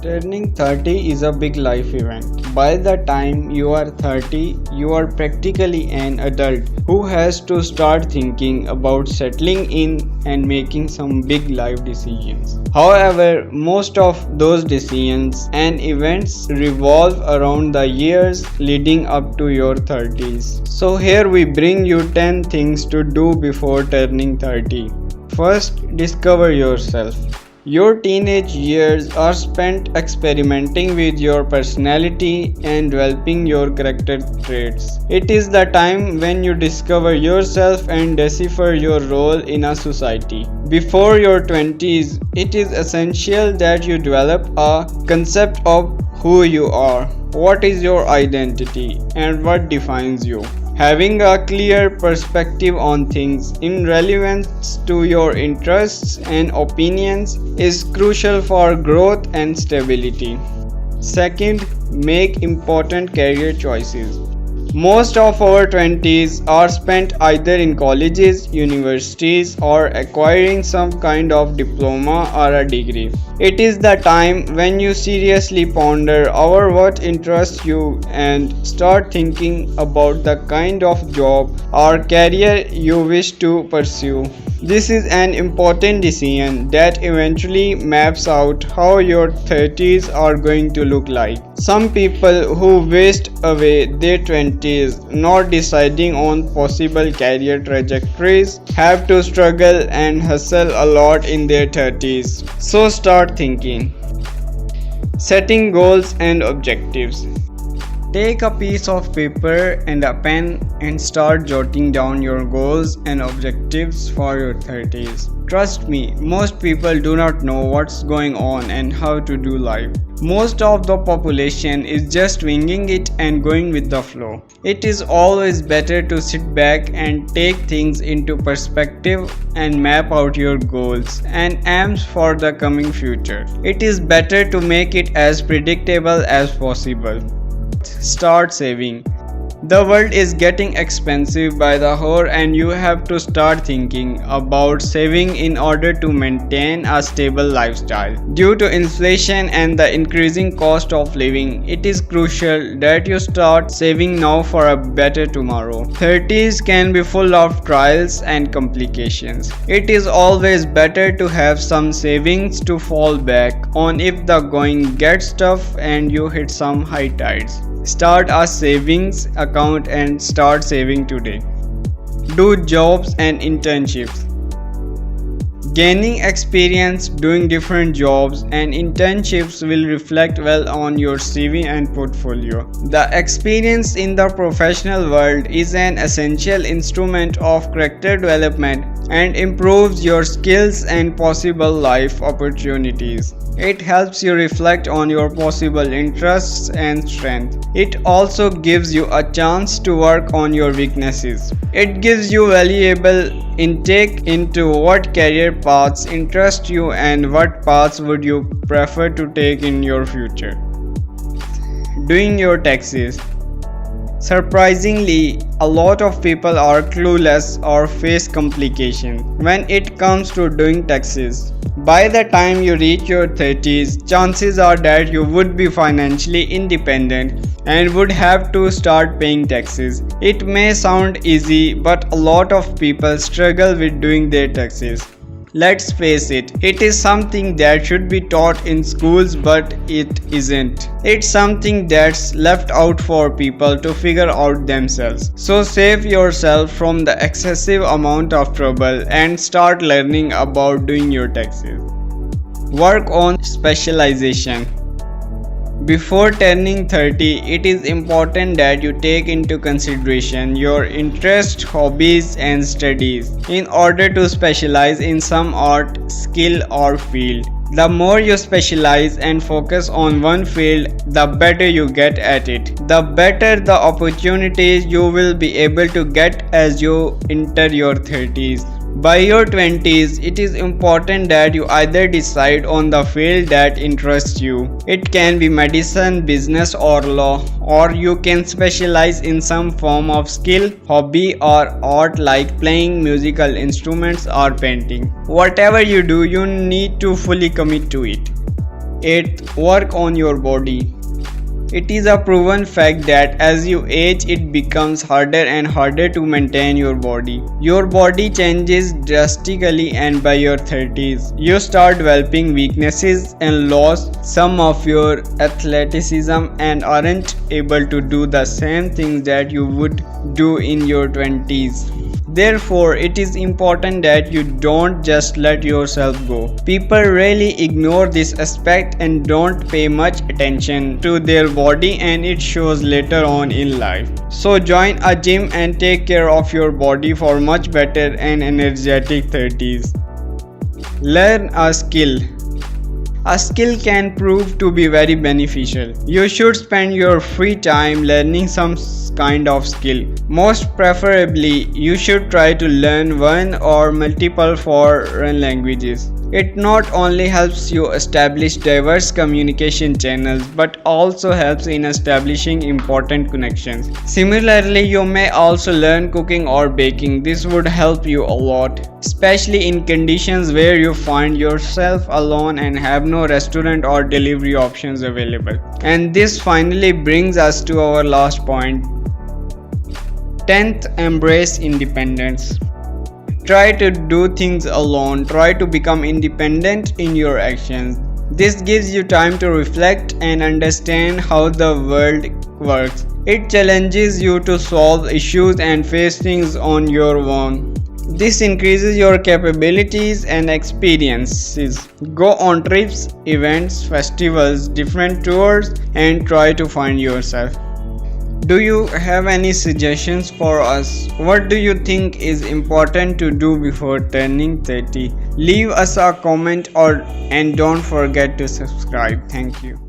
Turning 30 is a big life event. By the time you are 30, you are practically an adult who has to start thinking about settling in and making some big life decisions. However, most of those decisions and events revolve around the years leading up to your 30s. So, here we bring you 10 things to do before turning 30. First, discover yourself. Your teenage years are spent experimenting with your personality and developing your character traits. It is the time when you discover yourself and decipher your role in a society. Before your 20s, it is essential that you develop a concept of who you are, what is your identity, and what defines you. Having a clear perspective on things in relevance to your interests and opinions is crucial for growth and stability. Second, make important career choices. Most of our 20s are spent either in colleges, universities, or acquiring some kind of diploma or a degree. It is the time when you seriously ponder over what interests you and start thinking about the kind of job or career you wish to pursue. This is an important decision that eventually maps out how your 30s are going to look like. Some people who waste away their 20s not deciding on possible career trajectories have to struggle and hustle a lot in their 30s. So start thinking. Setting goals and objectives. Take a piece of paper and a pen and start jotting down your goals and objectives for your 30s. Trust me, most people do not know what's going on and how to do life. Most of the population is just winging it and going with the flow. It is always better to sit back and take things into perspective and map out your goals and aims for the coming future. It is better to make it as predictable as possible. Start saving. The world is getting expensive by the hour and you have to start thinking about saving in order to maintain a stable lifestyle. Due to inflation and the increasing cost of living, it is crucial that you start saving now for a better tomorrow. 30s can be full of trials and complications. It is always better to have some savings to fall back on if the going gets tough and you hit some high tides. Start a savings account and start saving today. Do jobs and internships. Gaining experience doing different jobs and internships will reflect well on your CV and portfolio. The experience in the professional world is an essential instrument of character development and improves your skills and possible life opportunities. It helps you reflect on your possible interests and strengths. It also gives you a chance to work on your weaknesses. It gives you valuable intake into what career paths interest you and what paths would you prefer to take in your future. Doing your taxes. Surprisingly, a lot of people are clueless or face complications when it comes to doing taxes. By the time you reach your 30s, chances are that you would be financially independent and would have to start paying taxes. It may sound easy, but a lot of people struggle with doing their taxes. Let's face it, it is something that should be taught in schools, but it isn't. It's something that's left out for people to figure out themselves. So save yourself from the excessive amount of trouble and start learning about doing your taxes. Work on specialization. Before turning 30, it is important that you take into consideration your interests, hobbies, and studies in order to specialize in some art, skill, or field. The more you specialize and focus on one field, the better you get at it. The better the opportunities you will be able to get as you enter your 30s. By your 20s, it is important that you either decide on the field that interests you. It can be medicine, business, or law, or you can specialize in some form of skill, hobby, or art like playing musical instruments or painting. Whatever you do, you need to fully commit to it. 8th, work on your body. It is a proven fact that as you age, it becomes harder and harder to maintain your body. Your body changes drastically, and by your 30s, you start developing weaknesses and lose some of your athleticism and aren't able to do the same things that you would do in your 20s. Therefore, it is important that you don't just let yourself go. People really ignore this aspect and don't pay much attention to their body, and it shows later on in life. So join a gym and take care of your body for much better and energetic 30s. Learn a skill. A skill can prove to be very beneficial. You should spend your free time learning some kind of skill. Most preferably, you should try to learn one or multiple foreign languages. It not only helps you establish diverse communication channels but also helps in establishing important connections. Similarly, you may also learn cooking or baking. This would help you a lot, especially in conditions where you find yourself alone and have no restaurant or delivery options available. And this finally brings us to our last point. 10th, embrace independence. Try to do things alone. Try to become independent in your actions. This gives you time to reflect and understand how the world works. It challenges you to solve issues and face things on your own. This increases your capabilities and experiences. Go on trips, events, festivals, different tours, and try to find yourself. Do you have any suggestions for us? What do you think is important to do before turning 30? Leave us a comment and don't forget to subscribe. Thank you.